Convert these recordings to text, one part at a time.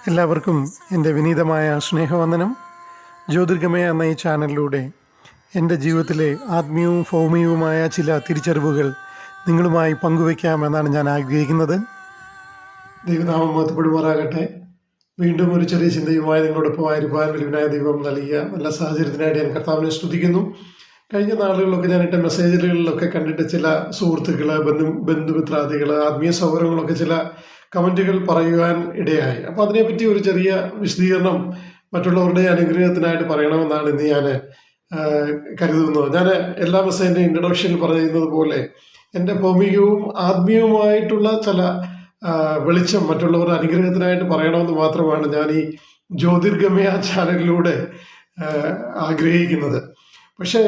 എല്ലാവർക്കും എൻ്റെ വിനീതമായ സ്നേഹവന്ദനം. ജ്യോതിർഗമയ എന്ന ഈ ചാനലിലൂടെ എൻ്റെ ജീവിതത്തിലെ ആത്മീയവും ഭൗമികവുമായ ചില തിരിച്ചറിവുകൾ നിങ്ങളുമായി പങ്കുവയ്ക്കാമെന്നാണ് ഞാൻ ആഗ്രഹിക്കുന്നത്. ദൈവനാമം മഹത്വപ്പെടുമാറാകട്ടെ. വീണ്ടും ഒരു ചെറിയ ചിന്തയുമായി നിങ്ങളോടൊപ്പമായിരിക്കാൻ വലിയവനായ ദൈവം നൽകിയ നല്ല സാഹചര്യത്തിനായിട്ട് ഞാൻ കർത്താവിനെ സ്തുതിക്കുന്നു. കഴിഞ്ഞ നാളുകളിലൊക്കെ ഞാനിട്ട മെസ്സേജുകളിലൊക്കെ കണ്ടിട്ട് ചില സുഹൃത്തുക്കൾ, ബന്ധുമിത്രാദികൾ, ആത്മീയ സൗകര്യങ്ങളൊക്കെ ചില കമൻറ്റുകൾ പറയുവാൻ ഇടയായി. അപ്പോൾ അതിനെപ്പറ്റി ഒരു ചെറിയ വിശദീകരണം മറ്റുള്ളവരുടെ അനുഗ്രഹത്തിനായിട്ട് പറയണമെന്നാണ് ഇന്ന് ഞാൻ കരുതുന്നത്. ഞാൻ എല്ലാ മെസ്സേജിൻ്റെ ഇൻട്രൊഡക്ഷനിൽ പറയുന്നത് പോലെ എൻ്റെ ഭൗമികവും ആത്മീയവുമായിട്ടുള്ള ചില വെളിച്ചം മറ്റുള്ളവരുടെ അനുഗ്രഹത്തിനായിട്ട് പറയണമെന്ന് മാത്രമാണ് ഞാൻ ഈ ജ്യോതിർഗമയ ചാനലിലൂടെ ആഗ്രഹിക്കുന്നത്. പക്ഷേ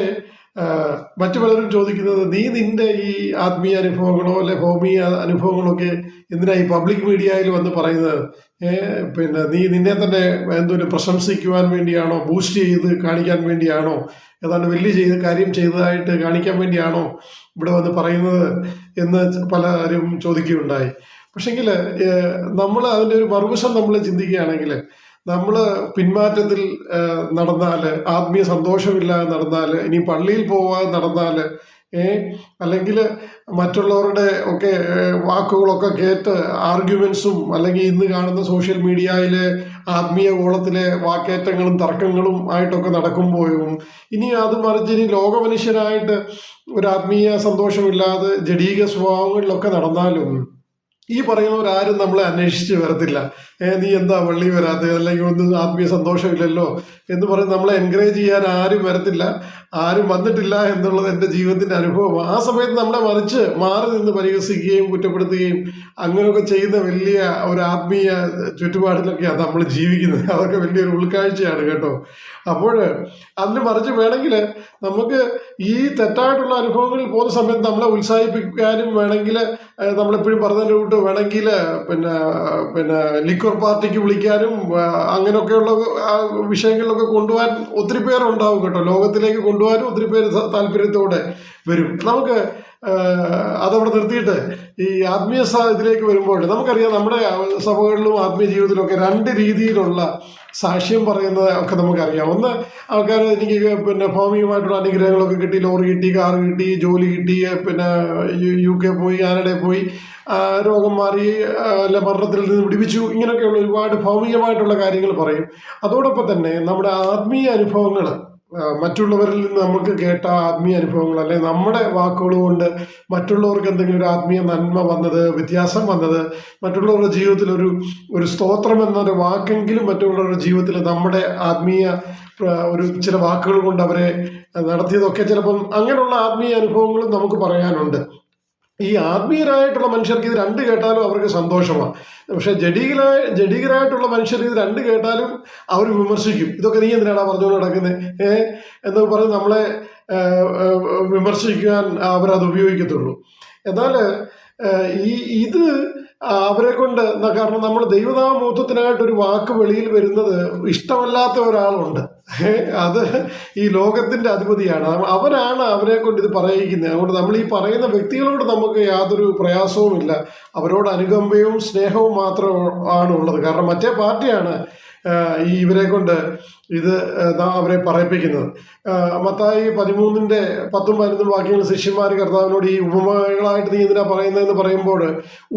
മറ്റു പലരും ചോദിക്കുന്നത്, നീ നിന്റെ ഈ ആത്മീയ അനുഭവങ്ങളോ അല്ലെ ഭൗമിക അനുഭവങ്ങളൊക്കെ എന്തിനാ ഈ പബ്ലിക് മീഡിയയിൽ വന്ന് പറയുന്നത്? പിന്നെ നീ നിന്നെ തന്നെ എന്തൊരു പ്രശംസിക്കുവാൻ വേണ്ടിയാണോ, ബൂസ്റ്റ് ചെയ്ത് കാണിക്കാൻ വേണ്ടിയാണോ, ഏതാണ്ട് വലിയ കാര്യം ചെയ്തതായിട്ട് കാണിക്കാൻ വേണ്ടിയാണോ ഇവിടെ വന്ന് പറയുന്നത് എന്ന് പലരും ചോദിക്കുകയുണ്ടായി. പക്ഷെങ്കിൽ നമ്മൾ അതിൻ്റെ ഒരു മറുവശം നമ്മൾ ചിന്തിക്കുകയാണെങ്കിൽ, നമ്മൾ പിന്മാറ്റത്തിൽ നടന്നാൽ, ആത്മീയ സന്തോഷമില്ലാതെ നടന്നാൽ, ഇനി പള്ളിയിൽ പോകാതെ നടന്നാൽ, അല്ലെങ്കിൽ മറ്റുള്ളവരുടെ ഒക്കെ വാക്കുകളൊക്കെ കേട്ട് ആർഗ്യുമെൻസും, അല്ലെങ്കിൽ ഇന്ന് കാണുന്ന സോഷ്യൽ മീഡിയയിലെ ആത്മീയ ഗോളത്തിലെ വാക്കേറ്റങ്ങളും തർക്കങ്ങളും ആയിട്ടൊക്കെ നടക്കുമ്പോഴും, ഇനി അത് മറിച്ച് ഇനി ലോകമനുഷ്യനായിട്ട് ഒരു ആത്മീയ സന്തോഷമില്ലാതെ ജഡീക സ്വഭാവങ്ങളിലൊക്കെ നടന്നാലും ഈ പറയുന്നവരാരും നമ്മളെ അന്വേഷിച്ച് വരത്തില്ല. നീ എന്താ പള്ളി വരാത്തത്, അല്ലെങ്കിൽ ഒന്നും ആത്മീയ സന്തോഷമില്ലല്ലോ എന്ന് പറഞ്ഞ് നമ്മളെ എൻകറേജ് ചെയ്യാൻ ആരും വരത്തില്ല, ആരും വന്നിട്ടില്ല എന്നുള്ളത് എൻ്റെ ജീവിതത്തിൻ്റെ അനുഭവം. ആ സമയത്ത് നമ്മളെ മറിച്ച് മാറി നിന്ന് പരിഹസിക്കുകയും കുറ്റപ്പെടുത്തുകയും അങ്ങനെയൊക്കെ ചെയ്യുന്ന വലിയ ഒരു ആത്മീയ ചുറ്റുപാടിലൊക്കെയാണ് നമ്മൾ ജീവിക്കുന്നത്. അതൊക്കെ വലിയൊരു ഉൾക്കാഴ്ചയാണ് കേട്ടോ. അപ്പോൾ അതിന് മറിച്ച് വേണമെങ്കിൽ നമുക്ക് ഈ തെറ്റായിട്ടുള്ള അനുഭവങ്ങളിൽ പോകുന്ന സമയത്ത് നമ്മളെ ഉത്സാഹിപ്പിക്കാനും വേണമെങ്കിൽ, നമ്മളെപ്പോഴും പറഞ്ഞതിൻ്റെ കൂട്ട് വേണമെങ്കിൽ പിന്നെ ലിക്വർ പാർട്ടിക്ക് വിളിക്കാനും അങ്ങനെയൊക്കെയുള്ള വിഷയങ്ങളിലൊക്കെ കൊണ്ടുപോകാൻ ഒത്തിരി പേരുണ്ടാവും കേട്ടോ. ലോകത്തിലേക്ക് കൊണ്ടുപോകാനും ഒത്തിരി പേര് താല്പര്യത്തോടെ വരും. നമുക്ക് അതവിടെ നിർത്തിയിട്ട് ഈ ആത്മീയ ഇതിലേക്ക് വരുമ്പോൾ നമുക്കറിയാം, നമ്മുടെ സഭകളിലും ആത്മീയ ജീവിതത്തിലൊക്കെ രണ്ട് രീതിയിലുള്ള സാക്ഷ്യം പറയുന്നത് ഒക്കെ നമുക്കറിയാം. ഒന്ന്, ആൾക്കാർ എനിക്ക് ഭൗമികമായിട്ടുള്ള അനുഗ്രഹങ്ങളൊക്കെ കിട്ടി, ലോറി കിട്ടി, കാർ കിട്ടി, ജോലി കിട്ടി, UK പോയി, കാനഡയിൽ പോയി, രോഗം മാറി, അല്ല മരണത്തിൽ നിന്ന് വിടിവിച്ചു, ഇങ്ങനെയൊക്കെയുള്ള ഒരുപാട് ഭൗമികമായിട്ടുള്ള കാര്യങ്ങൾ പറയും. അതോടൊപ്പം തന്നെ നമ്മുടെ ആത്മീയ അനുഭവങ്ങൾ, മറ്റുള്ളവരിൽ നിന്ന് നമുക്ക് കേട്ട ആത്മീയ അനുഭവങ്ങൾ, അല്ലെങ്കിൽ നമ്മുടെ വാക്കുകൾ കൊണ്ട് മറ്റുള്ളവർക്ക് എന്തെങ്കിലും ഒരു ആത്മീയ നന്മ വന്നത്, വ്യത്യാസം വന്നത്, മറ്റുള്ളവരുടെ ജീവിതത്തിൽ ഒരു സ്തോത്രം എന്നൊരു വാക്കെങ്കിലും മറ്റുള്ളവരുടെ ജീവിതത്തിൽ നമ്മുടെ ആത്മീയ ഒരു ചില വാക്കുകൾ കൊണ്ട് അവരെ നടത്തിയതൊക്കെ ചിലപ്പം അങ്ങനെയുള്ള ആത്മീയ അനുഭവങ്ങളും നമുക്ക് പറയാനുണ്ട്. ഈ ആത്മീയരായിട്ടുള്ള മനുഷ്യർക്ക് ഇത് രണ്ട് കേട്ടാലും അവർക്ക് സന്തോഷമാണ്. പക്ഷെ ജഡീകരായിട്ടുള്ള മനുഷ്യർ ഇത് രണ്ട് കേട്ടാലും അവർ വിമർശിക്കും. ഇതൊക്കെ നീ എന്തിനാണ് പറഞ്ഞുകൊണ്ട് നടക്കുന്നത് എന്നൊക്കെ പറഞ്ഞ് നമ്മളെ വിമർശിക്കാൻ അവരത് ഉപയോഗിക്കത്തുള്ളൂ. എന്നാൽ ഇത് അവരെ കൊണ്ട്, കാരണം നമ്മൾ ദൈവനാമത്വത്തിനായിട്ടൊരു വാക്ക് വെളിയിൽ വരുന്നത് ഇഷ്ടമല്ലാത്ത ഒരാളുണ്ട്. അത് ഈ ലോകത്തിൻ്റെ അധിപതിയാണ്. അവരാണ് അവരെ കൊണ്ട് ഇത് പറയിക്കുന്നത്. അതുകൊണ്ട് നമ്മൾ ഈ പറയുന്ന വ്യക്തികളോട് നമുക്ക് യാതൊരു പ്രയാസവുമില്ല, അവരോട് അനുകമ്പയും സ്നേഹവും മാത്രമാണ് ഉള്ളത്. കാരണം മറ്റേ പാർട്ടിയാണ് ഇവരെ കൊണ്ട് ഇത് അവരെ പറയിപ്പിക്കുന്നത്. മത്തായി 13:10-11 വാക്യങ്ങൾ, ശിഷ്യന്മാർ കർത്താവിനോട് ഈ ഉപമകളായിട്ട് നീ എന്തിനാ പറയുന്നതെന്ന് പറയുമ്പോൾ,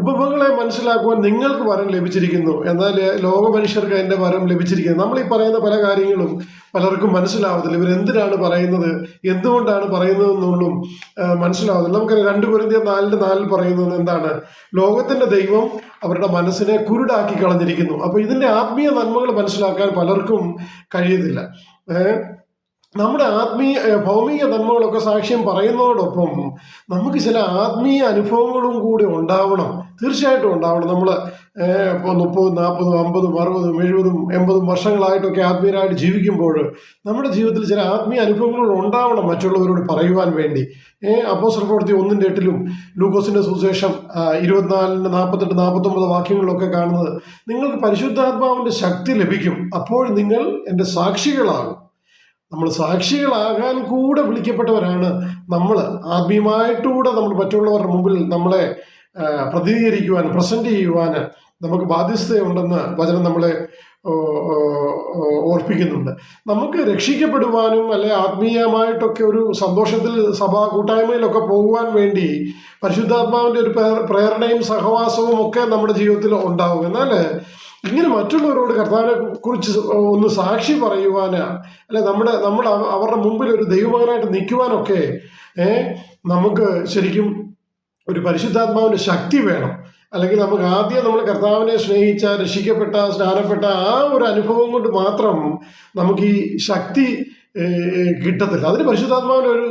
ഉപമകളെ മനസ്സിലാക്കുവാൻ നിങ്ങൾക്ക് വരം ലഭിച്ചിരിക്കുന്നു, എന്നാൽ ലോക മനുഷ്യർക്ക് അതിൻ്റെ വരം ലഭിച്ചിരിക്കുന്നത്. നമ്മൾ ഈ പറയുന്ന പല കാര്യങ്ങളും പലർക്കും മനസ്സിലാവത്തില്ല. ഇവരെന്തിനാണ് പറയുന്നത്, എന്തുകൊണ്ടാണ് പറയുന്നതെന്നുള്ളും മനസ്സിലാവത്തില്ല. നമുക്കറിയാം 2 കൊരിന്ത്യർ 4:4 പറയുന്നത് എന്താണ്? ലോകത്തിൻ്റെ ദൈവം അവരുടെ മനസ്സിനെ കുരുടാക്കി കളഞ്ഞിരിക്കുന്നു. അപ്പോൾ ഇതിൻ്റെ ആത്മീയ നന്മകൾ മനസ്സിലാക്കാൻ പലർക്കും കഴിയത്തില്ല. നമ്മുടെ ഭൗമിക നന്മകളൊക്കെ സാക്ഷ്യം പറയുന്നതോടൊപ്പം നമുക്ക് ചില ആത്മീയ അനുഭവങ്ങളും കൂടി ഉണ്ടാവണം, തീർച്ചയായിട്ടും ഉണ്ടാവണം. നമ്മൾ ഇപ്പോൾ 30, 40, 50, 60, 70, 80 വർഷങ്ങളായിട്ടൊക്കെ ആത്മീയരായിട്ട് ജീവിക്കുമ്പോൾ നമ്മുടെ ജീവിതത്തിൽ ചില ആത്മീയ അനുഭവങ്ങൾ ഉണ്ടാവണം മറ്റുള്ളവരോട് പറയുവാൻ വേണ്ടി. അപ്പോസ്തല പ്രവൃത്തി 1:8 ലൂക്കോസിൻ്റെ സുവിശേഷം 24, 48, 49 വാക്യങ്ങളിലൊക്കെ കാണുന്നത്, നിങ്ങൾക്ക് പരിശുദ്ധാത്മാവിൻ്റെ ശക്തി ലഭിക്കും, അപ്പോൾ നിങ്ങൾ എൻ്റെ സാക്ഷികളാകും. നമ്മൾ സാക്ഷികളാകാൻ കൂടെ വിളിക്കപ്പെട്ടവരാണ്. നമ്മൾ ആത്മീയമായിട്ടുകൂടെ നമ്മൾ മറ്റുള്ളവരുടെ മുമ്പിൽ നമ്മളെ പ്രതിനിധീകരിക്കുവാൻ, പ്രസന്റ് ചെയ്യുവാൻ നമുക്ക് ബാധ്യസ്ഥയുണ്ടെന്ന് വചനം നമ്മളെ ഓർപ്പിക്കുന്നുണ്ട്. നമുക്ക് രക്ഷിക്കപ്പെടുവാനും അല്ലെ ആത്മീയമായിട്ടൊക്കെ ഒരു സന്തോഷത്തിൽ സഭാ കൂട്ടായ്മയിലൊക്കെ പോകുവാൻ വേണ്ടി പരിശുദ്ധാത്മാവിൻ്റെ ഒരു പ്രേരണയും സഹവാസവും ഒക്കെ നമ്മുടെ ജീവിതത്തിൽ ഉണ്ടാവും. എന്നാൽ ഇങ്ങനെ മറ്റുള്ളവരോട് കർത്താവിനെ കുറിച്ച് ഒന്ന് സാക്ഷി പറയുവാന് അല്ലെ നമ്മൾ അവരുടെ മുമ്പിൽ ഒരു ദൈവമകനായിട്ട് നിൽക്കുവാനൊക്കെ നമുക്ക് ശരിക്കും ഒരു പരിശുദ്ധാത്മാവിൻ്റെ ശക്തി വേണം. അല്ലെങ്കിൽ നമുക്ക് ആദ്യം നമ്മൾ കർത്താവിനെ സ്നേഹിച്ച, രക്ഷിക്കപ്പെട്ട, സ്നാനപ്പെട്ട ആ ഒരു അനുഭവം കൊണ്ട് മാത്രം നമുക്ക് ഈ ശക്തി കിട്ടത്തില്ല. അതിന് പരിശുദ്ധാത്മാവിൻ്റെ ഒരു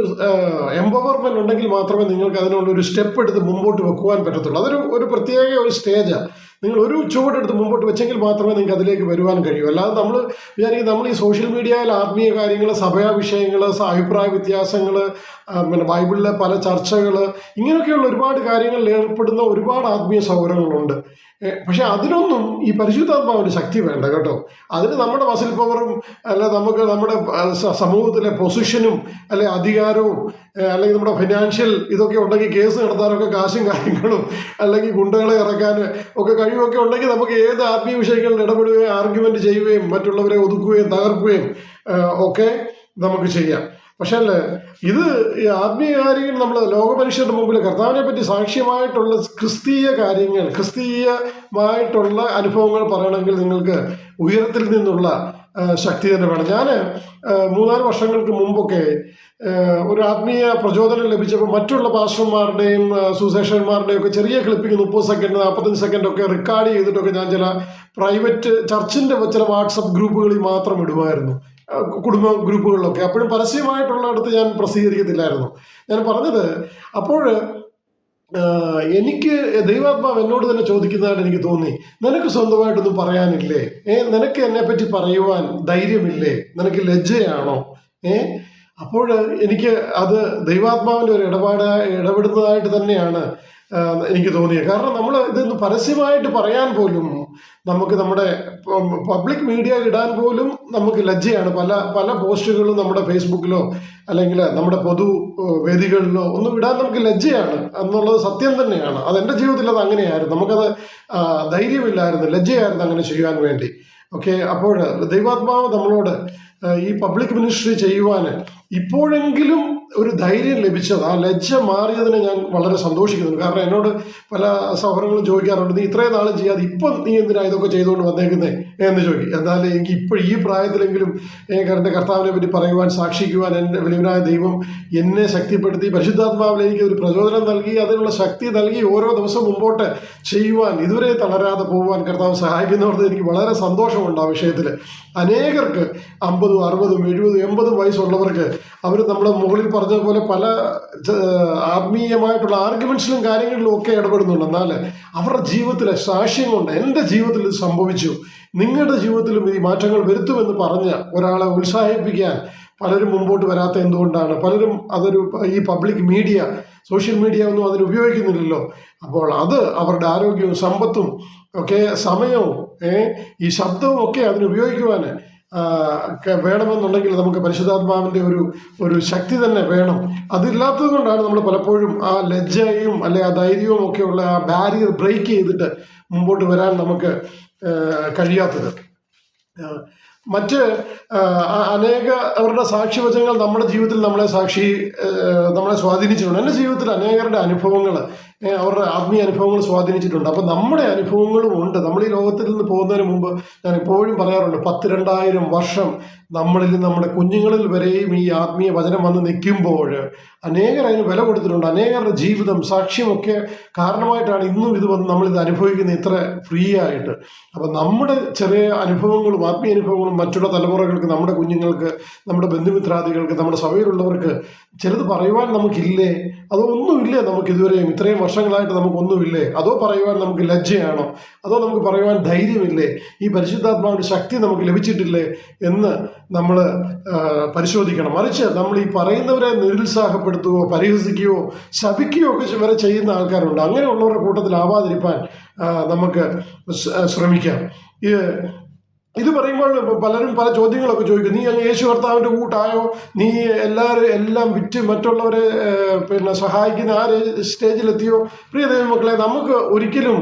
എംപവർമെന്റ് ഉണ്ടെങ്കിൽ മാത്രമേ നിങ്ങൾക്ക് അതിനുള്ളൊരു സ്റ്റെപ്പ് എടുത്ത് മുമ്പോട്ട് വെക്കുവാൻ പറ്റത്തുള്ളൂ. ഒരു പ്രത്യേക ഒരു സ്റ്റേജാണ്. നിങ്ങൾ ഒരു ചുവടെടുത്ത് മുമ്പോട്ട് വെച്ചെങ്കിൽ മാത്രമേ നിങ്ങൾക്ക് അതിലേക്ക് വരുവാൻ കഴിയൂ. അല്ലാതെ നമ്മൾ വിചാരിക്കും നമ്മൾ ഈ സോഷ്യൽ മീഡിയയിൽ ആത്മീയ കാര്യങ്ങൾ, സഭയാ വിഷയങ്ങൾ, അഭിപ്രായ വ്യത്യാസങ്ങൾ, പിന്നെ ബൈബിളിലെ പല ചർച്ചകൾ, ഇങ്ങനെയൊക്കെയുള്ള ഒരുപാട് കാര്യങ്ങളിൽ ഏർപ്പെടുന്ന ഒരുപാട് ആത്മീയ സൗകര്യങ്ങളുണ്ട്. പക്ഷെ അതിനൊന്നും ഈ പരിശുദ്ധാത്മാവിൻ്റെ ശക്തി വേണ്ട കേട്ടോ. അതിന് നമ്മുടെ മസിൽ പവറും അല്ല നമുക്ക് നമ്മുടെ സമൂഹത്തിലെ പൊസിഷനും അല്ലെ അധികാരവും അല്ലെങ്കിൽ നമ്മുടെ ഫിനാൻഷ്യൽ ഇതൊക്കെ ഉണ്ടെങ്കിൽ കേസ് നടത്താനൊക്കെ കാശും കാര്യങ്ങളും അല്ലെങ്കിൽ ഗുണ്ടകളെ ഇറക്കാൻ ഒക്കെ കഴിവൊക്കെ ഉണ്ടെങ്കിൽ നമുക്ക് ഏത് ആത്മീയ വിഷയങ്ങളിൽ ഇടപെടുകയും ആർഗ്യുമെന്റ് ചെയ്യുകയും മറ്റുള്ളവരെ ഒതുക്കുകയും തകർക്കുകയും ഒക്കെ നമുക്ക് ചെയ്യാം. പക്ഷേ ഇത് ആത്മീയ കാര്യങ്ങൾ നമ്മൾ ലോകമനുഷ്യരുടെ മുമ്പിൽ കർത്താവിനെ പറ്റി സാക്ഷ്യമായിട്ടുള്ള ക്രിസ്തീയ കാര്യങ്ങൾ, ക്രിസ്തീയമായിട്ടുള്ള അനുഭവങ്ങൾ പറയണമെങ്കിൽ നിങ്ങൾക്ക് ഉയരത്തിൽ നിന്നുള്ള ശക്തി തന്നെ വേണം. ഞാൻ 3-4 വർഷങ്ങൾക്ക് മുമ്പൊക്കെ ഒരു ആത്മീയ പ്രചോദനം ലഭിച്ചപ്പോൾ മറ്റുള്ള പാസ്റ്റർമാരുടെയും സുശേഷന്മാരുടെയും ഒക്കെ ചെറിയ ക്ലിപ്പിംഗ് 30 സെക്കൻഡ് 45 സെക്കൻഡൊക്കെ റെക്കോർഡ് ചെയ്തിട്ടൊക്കെ ഞാൻ ചില പ്രൈവറ്റ് ചർച്ചിൻ്റെ ചില വാട്സപ്പ് ഗ്രൂപ്പുകളിൽ മാത്രം ഇടുമായിരുന്നു, കുടുംബ ഗ്രൂപ്പുകളിലൊക്കെ. അപ്പോഴും പരസ്യമായിട്ടുള്ളിടത്ത് ഞാൻ പ്രസിദ്ധീകരിക്കത്തില്ലായിരുന്നു. ഞാൻ പറഞ്ഞത് അപ്പോൾ എനിക്ക് ദൈവാത്മാവ് എന്നോട് തന്നെ ചോദിക്കുന്നതായിട്ട് എനിക്ക് തോന്നി, നിനക്ക് സ്വന്തമായിട്ടൊന്നും പറയാനില്ലേ? നിനക്ക് എന്നെപ്പറ്റി പറയുവാൻ ധൈര്യമില്ലേ? നിനക്ക് ലജ്ജയാണോ? അപ്പോൾ എനിക്ക് അത് ദൈവാത്മാവിൻ്റെ ഒരു ഇടപെടുന്നതായിട്ട് തന്നെയാണ് എനിക്ക് തോന്നിയത്. കാരണം നമ്മൾ ഇതൊന്ന് പരസ്യമായിട്ട് പറയാൻ പോലും നമുക്ക് നമ്മുടെ പബ്ലിക് മീഡിയയിൽ ഇടാൻ പോലും നമുക്ക് ലജ്ജയാണ്. പല പോസ്റ്റുകളും നമ്മുടെ ഫേസ്ബുക്കിലോ അല്ലെങ്കിൽ നമ്മുടെ പൊതു വേദികളിലോ ഒന്നും ഇടാൻ നമുക്ക് ലജ്ജയാണ് എന്നുള്ളത് സത്യം തന്നെയാണ്. അതെൻ്റെ ജീവിതത്തിൽ അത് അങ്ങനെയായിരുന്നു. നമുക്കത് ധൈര്യമില്ലായിരുന്നു, ലജ്ജയായിരുന്നു അങ്ങനെ ചെയ്യാൻ വേണ്ടി. ഓക്കെ, അപ്പോൾ ദൈവാത്മാവ് നമ്മളോട് ഈ പബ്ലിക് മിനിസ്ട്രി ചെയ്യുവാൻ ഇപ്പോഴെങ്കിലും ഒരു ധൈര്യം ലഭിച്ചത്, ആ ലജ്ജ മാറിയതിന് ഞാൻ വളരെ സന്തോഷിക്കുന്നുണ്ട്. കാരണം എന്നോട് പല സൗഹൃദങ്ങളും ചോദിക്കാറുണ്ട്, നീ ഇത്രയും നാളും ചെയ്യാതെ ഇപ്പം നീ എന്തിനാ ഇതൊക്കെ ചെയ്തുകൊണ്ട് വന്നേക്കുന്നേ എന്ന് ചോദിക്കും. എന്നാലും എനിക്ക് ഇപ്പോൾ ഈ പ്രായത്തിലെങ്കിലും എൻ്റെ കർത്താവിനെ പറ്റി പറയുവാൻ, സാക്ഷിക്കുവാൻ എൻ്റെ വലിയവനായ ദൈവം എന്നെ ശക്തിപ്പെടുത്തി, പരിശുദ്ധാത്മാവിൽ എനിക്ക് ഒരു പ്രചോദനം നൽകി, അതിനുള്ള ശക്തി നൽകി ഓരോ ദിവസം മുമ്പോട്ട് ചെയ്യുവാൻ, ഇതുവരെ തളരാതെ പോകുവാൻ കർത്താവ് സഹായിക്കുന്നവർക്ക് എനിക്ക് വളരെ സന്തോഷമുണ്ട്. ആ വിഷയത്തിൽ അനേകർക്ക് 50, 60, 70, 80 വയസ്സുള്ളവർക്ക് അവർ നമ്മുടെ മുകളിൽ പറഞ്ഞതുപോലെ പല ആത്മീയമായിട്ടുള്ള ആർഗ്യുമെന്റ്സിലും കാര്യങ്ങളിലും ഒക്കെ ഇടപെടുന്നുണ്ട്. എന്നാൽ അവരുടെ ജീവിതത്തിലെ സാക്ഷ്യം കൊണ്ട് എൻ്റെ ജീവിതത്തിൽ ഇത് സംഭവിച്ചു, നിങ്ങളുടെ ജീവിതത്തിലും ഈ മാറ്റങ്ങൾ വരുത്തുമെന്ന് പറഞ്ഞ് ഒരാളെ ഉത്സാഹിപ്പിക്കാൻ പലരും മുമ്പോട്ട് വരാത്ത എന്തുകൊണ്ടാണ്? പലരും ഈ പബ്ലിക് മീഡിയ, സോഷ്യൽ മീഡിയ ഒന്നും അതിന് ഉപയോഗിക്കുന്നില്ലല്ലോ. അപ്പോൾ അത് അവരുടെ ആരോഗ്യവും സമ്പത്തും ഒക്കെ സമയവും ഈ ശബ്ദവും ഒക്കെ അതിന് ഉപയോഗിക്കുവാൻ വേണമെന്നുണ്ടെങ്കിൽ നമുക്ക് പരിശുദ്ധാത്മാവിൻ്റെ ഒരു ശക്തി തന്നെ വേണം. അതില്ലാത്തത് കൊണ്ടാണ് നമ്മൾ പലപ്പോഴും ആ ലജ്ജയും അല്ലെ ആ ധൈര്യവും ഒക്കെയുള്ള ആ ബാരിയർ ബ്രേക്ക് ചെയ്തിട്ട് മുമ്പോട്ട് വരാൻ നമുക്ക് കഴിയാത്തത്. മറ്റ് അവരുടെ സാക്ഷ്യവചനങ്ങൾ നമ്മുടെ ജീവിതത്തിൽ നമ്മളെ സ്വാധീനിച്ചിട്ടുണ്ട്. എൻ്റെ ജീവിതത്തിൽ അനേകരുടെ അനുഭവങ്ങൾ, അവരുടെ ആത്മീയ അനുഭവങ്ങൾ സ്വാധീനിച്ചിട്ടുണ്ട്. അപ്പം നമ്മുടെ അനുഭവങ്ങളും ഉണ്ട്. നമ്മൾ ഈ ലോകത്തിൽ നിന്ന് പോകുന്നതിന് മുമ്പ് ഞാൻ എപ്പോഴും പറയാറുണ്ട്, 10,000-2000 വർഷം നമ്മളിൽ നമ്മുടെ കുഞ്ഞുങ്ങളിൽ വരെയും ഈ ആത്മീയ വചനം വന്ന് നിൽക്കുമ്പോൾ അനേകർ അതിന് വില കൊടുത്തിട്ടുണ്ട്. അനേകരുടെ ജീവിതം സാക്ഷ്യമൊക്കെ കാരണമായിട്ടാണ് ഇന്നും ഇത് വന്ന് നമ്മളിത് അനുഭവിക്കുന്നത് ഇത്ര ഫ്രീ ആയിട്ട്. അപ്പം നമ്മുടെ ചെറിയ അനുഭവങ്ങളും ആത്മീയ അനുഭവങ്ങളും മറ്റുള്ള തലമുറകൾക്ക്, നമ്മുടെ കുഞ്ഞുങ്ങൾക്ക്, നമ്മുടെ ബന്ധുമിത്രാദികൾക്ക്, നമ്മുടെ സഭയിലുള്ളവർക്ക് ചിലത് പറയുവാൻ നമുക്കില്ലേ? അതോ ഒന്നുമില്ലേ? നമുക്ക് ഇതുവരെയും ഇത്രയും വർഷങ്ങളായിട്ട് നമുക്കൊന്നുമില്ലേ? അതോ പറയുവാൻ നമുക്ക് ലജ്ജയാണോ? അതോ നമുക്ക് പറയുവാൻ ധൈര്യമില്ലേ? ഈ പരിശുദ്ധാത്മാവിൻ്റെ ശക്തി നമുക്ക് ലഭിച്ചിട്ടില്ലേ എന്ന് നമ്മൾ പരിശോധിക്കണം. മറിച്ച് നമ്മൾ ഈ പറയുന്നവരെ നിരുത്സാഹപ്പെടുത്തുകയോ പരിഹസിക്കുകയോ ശപിക്കുകയോ ഒക്കെ വരെ ചെയ്യുന്ന ആൾക്കാരുണ്ട്. അങ്ങനെയുള്ളവരുടെ കൂട്ടത്തിലാവാതിരിക്കാൻ നമുക്ക് ശ്രമിക്കാം. ഇത് പറയുമ്പോൾ പലരും പല ചോദ്യങ്ങളൊക്കെ ചോദിക്കും, നീ അങ്ങ് യേശു കർത്താവിൻ്റെ കൂട്ടായോ, നീ എല്ലാം വിറ്റ് മറ്റുള്ളവരെ സഹായിക്കുന്ന ആ സ്റ്റേജിലെത്തിയോ? പ്രിയ ദൈവമക്കളെ, നമുക്ക് ഒരിക്കലും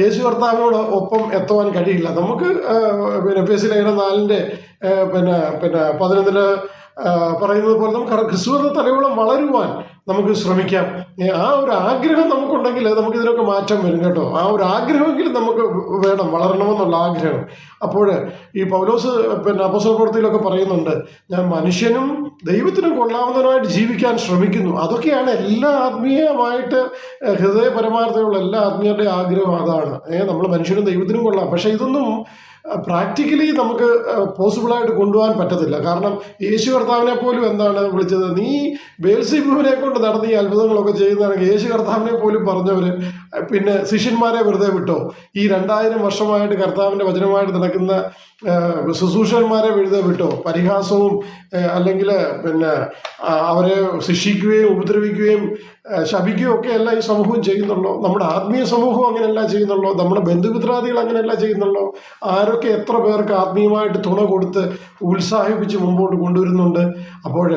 യേശു കർത്താവിനോട് ഒപ്പം എത്തുവാൻ കഴിയില്ല. നമുക്ക് എഫേസ്യ ലേഖനം 4 11 പറയുന്നത് പോലെ നമുക്ക് ക്രിസ്തു എന്ന തലയോളം വളരുവാൻ നമുക്ക് ശ്രമിക്കാം. ആ ഒരു ആഗ്രഹം നമുക്കുണ്ടെങ്കിൽ നമുക്ക് ഇതിനൊക്കെ മാറ്റം വരും കേട്ടോ. ആ ഒരു ആഗ്രഹമെങ്കിലും നമുക്ക് വേണം, വളരണമെന്നുള്ള ആഗ്രഹം. അപ്പോൾ ഈ പൗലോസ് അപ്പോസ്തല പ്രവൃത്തിയിലൊക്കെ പറയുന്നുണ്ട്, ഞാൻ മനുഷ്യനും ദൈവത്തിനും കൊള്ളാവുന്നതിനായിട്ട് ജീവിക്കാൻ ശ്രമിക്കുന്നു. അതൊക്കെയാണ് എല്ലാ ആത്മീയമായിട്ട് ഹൃദയ പരമാർത്ഥമുള്ള എല്ലാ ആത്മീയരുടെ ആഗ്രഹം അതാണ്. നമ്മൾ മനുഷ്യനും ദൈവത്തിനും കൊള്ളാം. പക്ഷെ ഇതൊന്നും പ്രാക്ടിക്കലി നമുക്ക് പോസിബിളായിട്ട് കൊണ്ടുപോകാൻ പറ്റത്തില്ല. കാരണം യേശു കർത്താവിനെ പോലും എന്താണ് വിളിച്ചത്, നീ ബേൽസെബൂബിനെ കൊണ്ട് നടന്ന ഈ അത്ഭുതങ്ങളൊക്കെ ചെയ്യുന്നതാണെങ്കിൽ യേശു കർത്താവിനെ പോലും പറഞ്ഞവർ പിന്നെ ശിഷ്യന്മാരെ വെറുതെ വിട്ടോ? ഈ 2000 വർഷമായിട്ട് കർത്താവിൻ്റെ വചനമായിട്ട് നടക്കുന്ന ശുശ്രൂഷകന്മാരെ വെറുതെ വിട്ടോ? പരിഹാസവും അല്ലെങ്കിൽ അവരെ ശിക്ഷിക്കുകയും ഉപദ്രവിക്കുകയും ശപിക്കുകയും ഒക്കെ അല്ല ഈ സമൂഹം ചെയ്യുന്നുള്ളൂ. നമ്മുടെ ആത്മീയ സമൂഹം അങ്ങനെയല്ല ചെയ്യുന്നുള്ളൂ. നമ്മുടെ ബന്ധുമിത്രാദികൾ അങ്ങനെയല്ല ചെയ്യുന്നുള്ളൂ. ആരൊക്കെ എത്ര പേർക്ക് ആത്മീയമായിട്ട് തുണ കൊടുത്ത് ഉത്സാഹിപ്പിച്ച് മുമ്പോട്ട് കൊണ്ടുവരുന്നുണ്ട്. അപ്പോൾ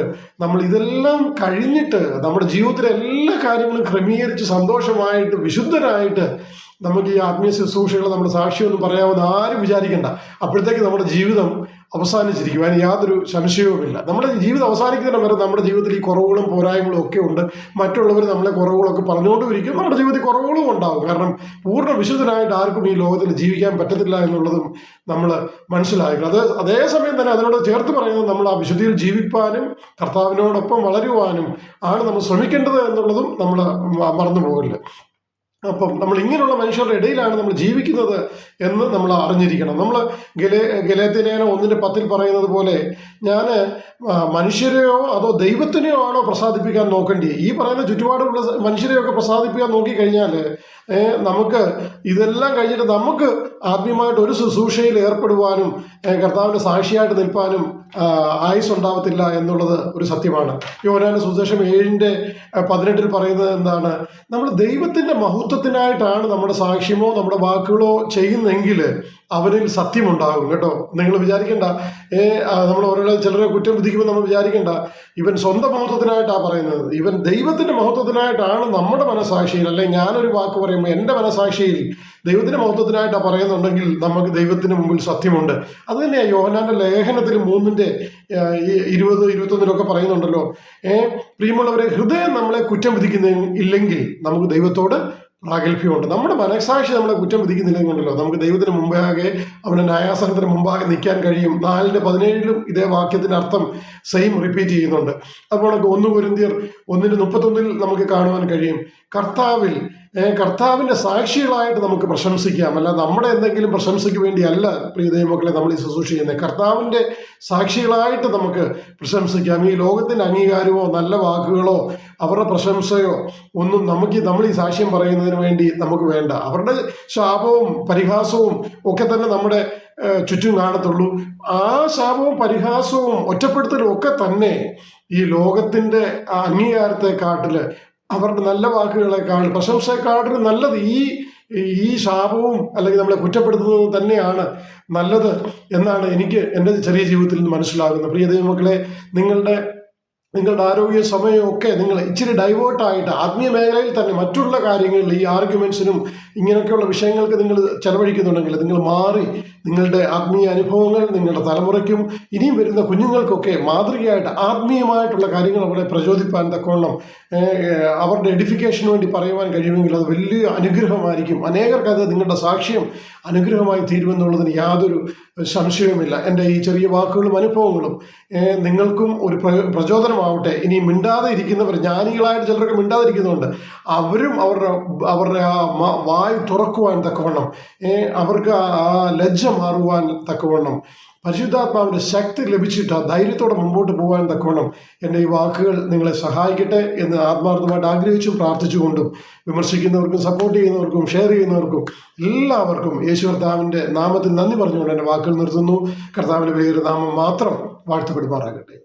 നമ്മൾ ഇതെല്ലാം കഴിഞ്ഞിട്ട് നമ്മുടെ ജീവിതത്തിലെ എല്ലാ കാര്യങ്ങളും ക്രമീകരിച്ച് സന്തോഷമായിട്ട് വിശുദ്ധരായിട്ട് നമുക്ക് ഈ ആത്മീയ ശുശ്രൂഷകൾ നമ്മുടെ സാക്ഷിയൊന്നും പറയാമെന്ന് ആരും വിചാരിക്കേണ്ട. അപ്പോഴത്തേക്ക് നമ്മുടെ ജീവിതം അവസാനിച്ചിരിക്കും, അതിന് യാതൊരു സംശയവുമില്ല. നമ്മുടെ ജീവിതം അവസാനിക്കുന്നതിന് വരെ നമ്മുടെ ജീവിതത്തിൽ ഈ കുറവുകളും പോരായ്മകളും ഒക്കെ ഉണ്ട്. മറ്റുള്ളവർ നമ്മളെ കുറവുകളൊക്കെ പറഞ്ഞുകൊണ്ടിരിക്കും. നമ്മുടെ ജീവിതത്തിൽ കുറവുകളും ഉണ്ടാകും. കാരണം പൂർണ്ണ വിശുദ്ധനായിട്ട് ആർക്കും ഈ ലോകത്തിൽ ജീവിക്കാൻ പറ്റത്തില്ല എന്നുള്ളതും നമ്മൾ മനസ്സിലാക്കണം. അതേസമയം തന്നെ അതിനോട് ചേർത്ത് പറയുന്നത് നമ്മൾ ആ വിശുദ്ധിയിൽ ജീവിപ്പാനും കർത്താവിനോടൊപ്പം വളരുവാനും ആണ് നമ്മൾ ശ്രമിക്കേണ്ടത് എന്നുള്ളതും നമ്മൾ മറന്നു പോകരുത്. അപ്പം നമ്മൾ ഇങ്ങനെയുള്ള മനുഷ്യരുടെ ഇടയിലാണ് നമ്മൾ ജീവിക്കുന്നത് എന്ന് നമ്മൾ അറിഞ്ഞിരിക്കണം. നമ്മൾ ഗലാത്യ ലേഖനം 1:10 പറയുന്നത് പോലെ, ഞാൻ മനുഷ്യരെയോ അതോ ദൈവത്തിനെയോ ആണോ പ്രസാദിപ്പിക്കാൻ നോക്കേണ്ടി? ഈ പറയുന്ന ചുറ്റുപാടുള്ള മനുഷ്യരെയൊക്കെ പ്രസാദിപ്പിക്കാൻ നോക്കിക്കഴിഞ്ഞാൽ നമുക്ക് ഇതെല്ലാം കഴിഞ്ഞിട്ട് നമുക്ക് ആത്മീയമായിട്ട് ഒരു ശുശ്രൂഷയിൽ ഏർപ്പെടുവാനും കർത്താവിൻ്റെ സാക്ഷിയായിട്ട് നിൽപ്പാനും ആയുസ് ഉണ്ടാവത്തില്ല എന്നുള്ളത് ഒരു സത്യമാണ്. യോഹന്നാന്റെ സുവിശേഷം 7:18 പറയുന്നത് എന്താണ്? നമ്മൾ ദൈവത്തിൻ്റെ മഹത്വത്തിനായിട്ടാണ് നമ്മുടെ സാക്ഷ്യമോ നമ്മുടെ വാക്കുകളോ ചെയ്യുന്നെങ്കിൽ അവനിൽ സത്യമുണ്ടാകും കേട്ടോ. നിങ്ങൾ വിചാരിക്കേണ്ട നമ്മൾ ചിലരെ കുറ്റം വിധിക്കുമ്പോൾ നമ്മൾ വിചാരിക്കേണ്ട ഇവൻ സ്വന്തം മഹത്വത്തിനായിട്ടാണ് പറയുന്നത്. ഇവൻ ദൈവത്തിൻ്റെ മഹത്വത്തിനായിട്ടാണ് നമ്മുടെ മനസാക്ഷിയിൽ, അല്ലെങ്കിൽ ഞാനൊരു വാക്ക് പറയുമ്പോൾ എൻ്റെ മനസാക്ഷിയിൽ ദൈവത്തിൻ്റെ മഹത്വത്തിനായിട്ടാണ് പറയുന്നുണ്ടെങ്കിൽ നമുക്ക് ദൈവത്തിന് മുമ്പിൽ സത്യമുണ്ട്. അത് തന്നെയാണ് യോഹന്നാന്റെ ലേഖനത്തിൽ 3:20-21 പറയുന്നുണ്ടല്ലോ, പ്രിയമുള്ളവരെ, ഹൃദയം നമ്മളെ കുറ്റം വിധിക്കുന്നില്ലെങ്കിൽ നമുക്ക് ദൈവത്തോട് പ്രാഗൽഭ്യമുണ്ട്. നമ്മുടെ മനസാക്ഷി നമ്മളെ കുറ്റം വിധിക്കുന്നില്ലെന്നുണ്ടല്ലോ നമുക്ക് ദൈവത്തിന് മുമ്പാകെ അവൻ്റെ ന്യായാസനത്തിന് മുമ്പാകെ നിൽക്കാൻ കഴിയും. 4:17 ഇതേ വാക്യത്തിൻ്റെ അർത്ഥം സെയിം റിപ്പീറ്റ് ചെയ്യുന്നുണ്ട്. അപ്പോൾ 1 കൊരിന്ത്യർ 1:31 നമുക്ക് കാണുവാൻ കഴിയും, കർത്താവിൻ്റെ സാക്ഷികളായിട്ട് നമുക്ക് പ്രശംസിക്കാം. അല്ല നമ്മുടെ എന്തെങ്കിലും പ്രശംസയ്ക്ക് വേണ്ടിയല്ല പ്രിയ ദൈവമക്കളെ നമ്മൾ ഈ ശുശ്രൂഷ ചെയ്യുന്നത്. കർത്താവിൻ്റെ സാക്ഷികളായിട്ട് നമുക്ക് പ്രശംസിക്കാം. ഈ ലോകത്തിൻ്റെ അംഗീകാരമോ നല്ല വാക്കുകളോ അവരുടെ പ്രശംസയോ ഒന്നും നമ്മൾ ഈ സാക്ഷ്യം പറയുന്നതിന് വേണ്ടി നമുക്ക് വേണ്ട. അവരുടെ ശാപവും പരിഹാസവും ഒക്കെ തന്നെ നമ്മുടെ ചുറ്റും കാണത്തുള്ളൂ. ആ ശാപവും പരിഹാസവും ഒറ്റപ്പെടുത്തലും ഒക്കെ തന്നെ ഈ ലോകത്തിൻ്റെ അംഗീകാരത്തെക്കാട്ടിൽ അവരുടെ നല്ല വാക്കുകളെക്കാൾ പ്രശംസയെക്കാട്ടിലും നല്ലത് ഈ ശാപവും അല്ലെങ്കിൽ നമ്മളെ കുറ്റപ്പെടുത്തുന്നത് തന്നെയാണ് നല്ലത് എന്നാണ് എനിക്ക് എൻ്റെ ചെറിയ ജീവിതത്തിൽ നിന്ന് മനസ്സിലാകുന്നത്. പ്രിയ ദൈവമക്കളെ, നിങ്ങളുടെ ആരോഗ്യ സമയമൊക്കെ നിങ്ങൾ ഇച്ചിരി ഡൈവേർട്ടായിട്ട് ആത്മീയ മേഖലയിൽ തന്നെ മറ്റുള്ള കാര്യങ്ങളിൽ ഈ ആർഗ്യുമെൻസിനും ഇങ്ങനെയൊക്കെയുള്ള വിഷയങ്ങൾക്ക് നിങ്ങൾ ചെലവഴിക്കുന്നുണ്ടെങ്കിൽ നിങ്ങൾ മാറി നിങ്ങളുടെ ആത്മീയ അനുഭവങ്ങൾ നിങ്ങളുടെ തലമുറയ്ക്കും ഇനിയും വരുന്ന കുഞ്ഞുങ്ങൾക്കൊക്കെ മാതൃകയായിട്ട് ആത്മീയമായിട്ടുള്ള കാര്യങ്ങൾ അവരെ പ്രചോദിപ്പാൻ തക്കവണ്ണം അവരുടെ എഡിഫിക്കേഷന് വേണ്ടി പറയുവാൻ കഴിയുമെങ്കിൽ അത് വലിയ അനുഗ്രഹമായിരിക്കും. അനേകർക്ക് അത് നിങ്ങളുടെ സാക്ഷ്യം അനുഗ്രഹമായി തീരുമെന്നുള്ളതിന് യാതൊരു സംശയവുമില്ല. എൻ്റെ ഈ ചെറിയ വാക്കുകളും അനുഭവങ്ങളും നിങ്ങൾക്കും ഒരു പ്രചോദനമാവട്ടെ. ഇനി മിണ്ടാതെ ഇരിക്കുന്നവർ, ജ്ഞാനികളായിട്ട് ചിലരൊക്കെ മിണ്ടാതിരിക്കുന്നുണ്ട്, അവരും അവരുടെ ആ വായ് തുറക്കുവാൻ തക്കവണ്ണം, അവർക്ക് ആ ലജ്ജ മാറുവാൻ തക്കവണ്ണം പരിശുദ്ധാത്മാവിൻ്റെ ശക്തി ലഭിച്ചിട്ട് ആ ധൈര്യത്തോടെ മുമ്പോട്ട് പോകാൻ തക്കവണ്ണം എൻ്റെ ഈ വാക്കുകൾ നിങ്ങളെ സഹായിക്കട്ടെ എന്ന് ആത്മാർത്ഥമായിട്ട് ആഗ്രഹിച്ചും പ്രാർത്ഥിച്ചുകൊണ്ടും വിമർശിക്കുന്നവർക്കും സപ്പോർട്ട് ചെയ്യുന്നവർക്കും ഷെയർ ചെയ്യുന്നവർക്കും എല്ലാവർക്കും യേശു കർത്താവിൻ്റെ നാമത്തിൽ നന്ദി പറഞ്ഞുകൊണ്ട് എൻ്റെ വാക്കുകൾ നിർത്തുന്നു. കർത്താവിൻ്റെ പേര് നാമം മാത്രം വാഴ്ത്തപ്പെടുമാറാകട്ടെ.